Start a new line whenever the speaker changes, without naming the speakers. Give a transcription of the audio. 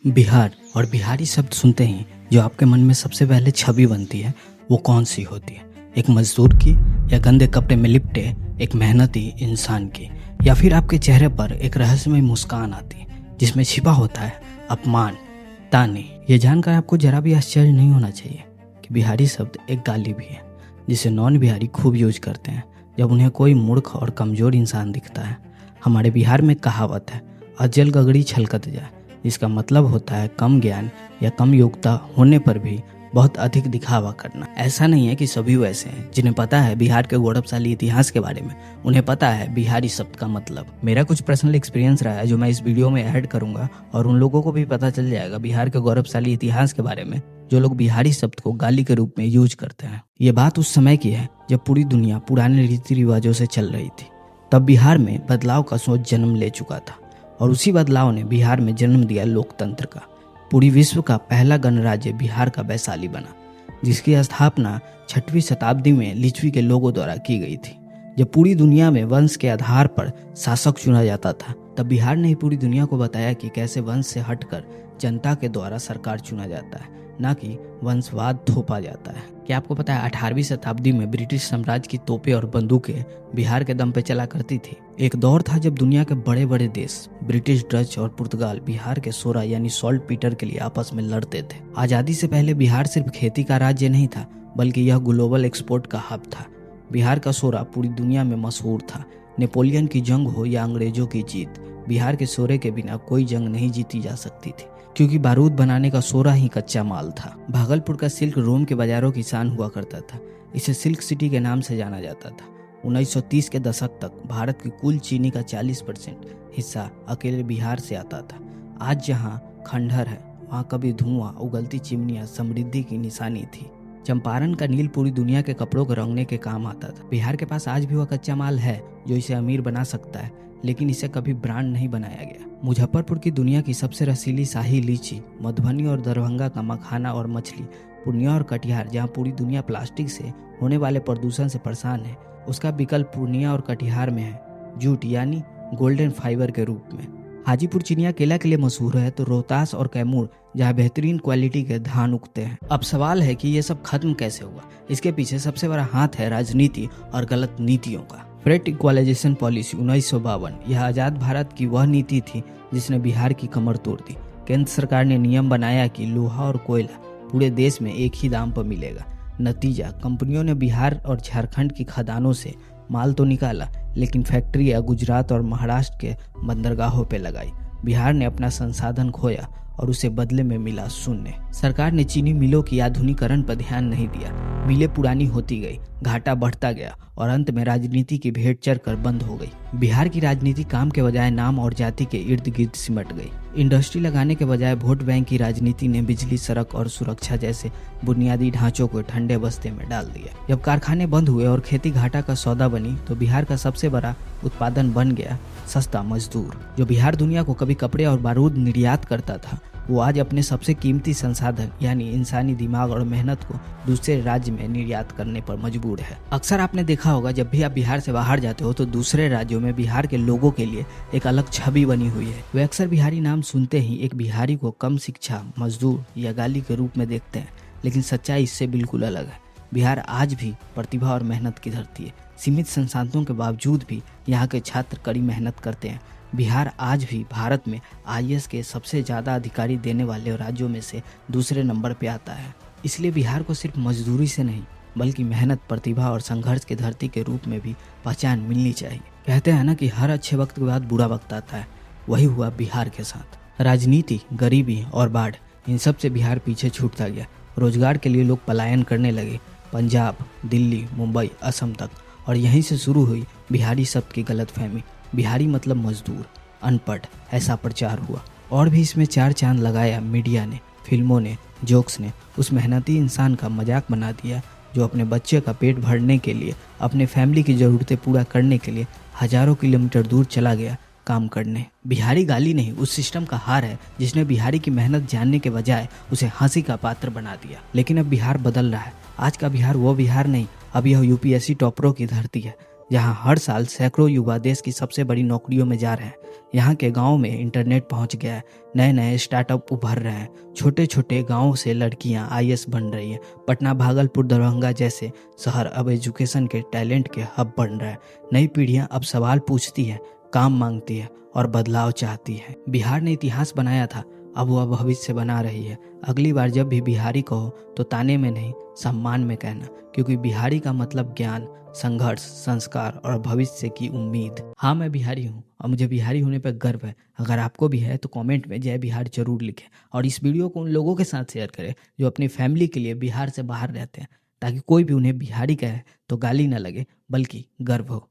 बिहार और बिहारी शब्द सुनते ही जो आपके मन में सबसे पहले छवि बनती है वो कौन सी होती है? एक मजदूर की, या गंदे कपड़े में लिपटे एक मेहनती इंसान की, या फिर आपके चेहरे पर एक रहस्यमय मुस्कान आती है जिसमें छिपा होता है अपमान, ताने। ये जानकर आपको जरा भी आश्चर्य नहीं होना चाहिए कि बिहारी शब्द एक गाली भी है जिसे नॉन बिहारी खूब यूज करते हैं जब उन्हें कोई मूर्ख और कमजोर इंसान दिखता है। हमारे बिहार में कहावत है, अजल गगड़ी छलकत जाए, इसका मतलब होता है कम ज्ञान या कम योग्यता होने पर भी बहुत अधिक दिखावा करना। ऐसा नहीं है कि सभी वैसे हैं जिन्हें पता है बिहार के गौरवशाली इतिहास के बारे में, उन्हें पता है बिहारी शब्द का मतलब। मेरा कुछ पर्सनल एक्सपीरियंस रहा है जो मैं इस वीडियो में ऐड करूंगा, और उन लोगों को भी पता चल जाएगा बिहार के गौरवशाली इतिहास के बारे में जो लोग बिहारी शब्द को गाली के रूप में यूज करते हैं। ये बात उस समय की है जब पूरी दुनिया पुराने रीति रिवाजों से चल रही थी। तब बिहार में बदलाव का सोच जन्म ले चुका था, और उसी बदलाव ने बिहार में जन्म दिया लोकतंत्र का। पूरी विश्व का पहला गणराज्य बिहार का वैशाली बना, जिसकी स्थापना 6वीं शताब्दी में लिच्छवी के लोगों द्वारा की गई थी। जब पूरी दुनिया में वंश के आधार पर शासक चुना जाता था, तब बिहार ने ही पूरी दुनिया को बताया कि कैसे वंश से हटकर जनता के द्वारा सरकार चुना जाता है, ना कि वंशवाद थोपा जाता है। क्या आपको पता है 18वीं शताब्दी में ब्रिटिश साम्राज्य की तोपें और बंदूकें बिहार के दम पे चला करती थी। एक दौर था जब दुनिया के बड़े बड़े देश ब्रिटिश, डच और पुर्तगाल बिहार के सोरा यानी सॉल्ट पीटर के लिए आपस में लड़ते थे। आजादी से पहले बिहार सिर्फ खेती का राज्य नहीं था, बल्कि यह ग्लोबल एक्सपोर्ट का हब था। बिहार का सोरा पूरी दुनिया में मशहूर था। नेपोलियन की जंग हो या अंग्रेजों की जीत, बिहार के सोरे के बिना कोई जंग नहीं जीती जा सकती थी, क्योंकि बारूद बनाने का सोरा ही कच्चा माल था। भागलपुर का सिल्क रोम के बाजारों की शान हुआ करता था। इसे सिल्क सिटी के नाम से जाना जाता था। 1930 के दशक तक भारत की कुल चीनी का 40% हिस्सा अकेले बिहार से आता था। आज जहां खंडहर है, वहां कभी धुआं, उगलती चिमनियां समृद्धि की निशानी थी। चंपारण का नील पूरी दुनिया के कपड़ों को रंगने के काम आता था। बिहार के पास आज भी वह कच्चा माल है जो इसे अमीर बना सकता है, लेकिन इसे कभी ब्रांड नहीं बनाया गया। मुजफ्फरपुर की दुनिया की सबसे रसीली शाही लीची, मधुबनी और दरभंगा का मखाना और मछली, पूर्णिया और कटिहार जहां पूरी दुनिया प्लास्टिक से होने वाले प्रदूषण से परेशान है, उसका विकल्प पूर्णिया और कटिहार में है, जूट यानी गोल्डन फाइबर के रूप में। हाजीपुर चिनिया केला के लिए मशहूर है, तो रोहतास और कैमूर जहाँ बेहतरीन क्वालिटी के धान उगते हैं। अब सवाल है कि ये सब खत्म कैसे हुआ? इसके पीछे सबसे बड़ा हाथ है राजनीति और गलत नीतियों का। फ्रेट इक्वालाइजेशन पॉलिसी 1952, यह आज़ाद भारत की वह नीति थी जिसने बिहार की कमर तोड़ दी। केंद्र सरकार ने नियम बनाया कि लोहा और कोयला पूरे देश में एक ही दाम पर मिलेगा। नतीजा, कंपनियों ने बिहार और झारखंड की खदानों से माल तो निकाला, लेकिन फैक्ट्रियां गुजरात और महाराष्ट्र के बंदरगाहों पे लगाई। बिहार ने अपना संसाधन खोया और उसे बदले में मिला शून्य। सरकार ने चीनी मिलों की आधुनिकीकरण पर ध्यान नहीं दिया। मिलें पुरानी होती गई, घाटा बढ़ता गया और अंत में राजनीति की भेंट चढ़कर बंद हो गई। बिहार की राजनीति काम के बजाय नाम और जाति के इर्द गिर्द सिमट गई। इंडस्ट्री लगाने के बजाय वोट बैंक की राजनीति ने बिजली, सड़क और सुरक्षा जैसे बुनियादी ढांचों को ठंडे बस्ते में डाल दिया। जब कारखाने बंद हुए और खेती घाटा का सौदा बनी, तो बिहार का सबसे बड़ा उत्पादन बन गया सस्ता मजदूर। जो बिहार दुनिया को कभी कपड़े और बारूद निर्यात करता था, वो आज अपने सबसे कीमती संसाधन यानी इंसानी दिमाग और मेहनत को दूसरे राज्य में निर्यात करने पर मजबूर है। अक्सर आपने देखा होगा, जब भी आप बिहार से बाहर जाते हो तो दूसरे राज्यों में बिहार के लोगों के लिए एक अलग छवि बनी हुई है। वे अक्सर बिहारी नाम सुनते ही एक बिहारी को कम शिक्षा, मजदूर या गाली के रूप में देखते हैं, लेकिन सच्चाई इससे बिल्कुल अलग है। बिहार आज भी प्रतिभा और मेहनत की धरती है। सीमित संसाधनों के बावजूद भी यहाँ के छात्र कड़ी मेहनत करते हैं। बिहार आज भी भारत में आईएएस के सबसे ज़्यादा अधिकारी देने वाले राज्यों में से दूसरे नंबर पे आता है। इसलिए बिहार को सिर्फ मजदूरी से नहीं, बल्कि मेहनत, प्रतिभा और संघर्ष की धरती के रूप में भी पहचान मिलनी चाहिए। कहते हैं ना कि हर अच्छे वक्त के बाद बुरा वक्त आता है, वही हुआ बिहार के साथ। राजनीति, गरीबी और बाढ़, इन सब से बिहार पीछे छूटता गया। रोजगार के लिए लोग पलायन करने लगे, पंजाब, दिल्ली, मुंबई, असम तक, और यहीं से शुरू हुई बिहारी शब्द की गलतफहमी। बिहारी मतलब मजदूर, अनपढ़, ऐसा प्रचार हुआ। और भी इसमें चार चांद लगाया मीडिया ने, फिल्मों ने, जोक्स ने। उस मेहनती इंसान का मजाक बना दिया जो अपने बच्चे का पेट भरने के लिए, अपने फैमिली की ज़रूरतें पूरा करने के लिए हजारों किलोमीटर दूर चला गया काम करने। बिहारी गाली नहीं, उस सिस्टम का हार है जिसने बिहारी की मेहनत जानने के बजाय उसे हंसी का पात्र बना दिया। लेकिन अब बिहार बदल रहा है। आज का बिहार वो बिहार नहीं, अब यह यूपीएससी टॉपरों की धरती है। जहाँ हर साल सैकड़ों युवा देश की सबसे बड़ी नौकरियों में जा रहे हैं। यहाँ के गाँव में इंटरनेट पहुँच गया है, नए नए स्टार्टअप उभर रहे हैं, छोटे छोटे गाँव से लड़कियाँ आईएएस बन रही हैं। पटना, भागलपुर, दरभंगा जैसे शहर अब एजुकेशन के टैलेंट के हब बन रहे हैं। नई पीढ़ियाँ अब सवाल पूछती है, काम मांगती है और बदलाव चाहती है। बिहार ने इतिहास बनाया था, अब वह भविष्य बना रही है। अगली बार जब भी बिहारी कहो तो ताने में नहीं, सम्मान में कहना, क्योंकि बिहारी का मतलब ज्ञान, संघर्ष, संस्कार और भविष्य की उम्मीद। हाँ, मैं बिहारी हूँ और मुझे बिहारी होने पर गर्व है। अगर आपको भी है तो कमेंट में जय बिहार जरूर लिखें और इस वीडियो को उन लोगों के साथ शेयर करें जो अपनी फैमिली के लिए बिहार से बाहर रहते हैं, ताकि कोई भी उन्हें बिहारी कहे तो गाली न लगे बल्कि गर्व हो।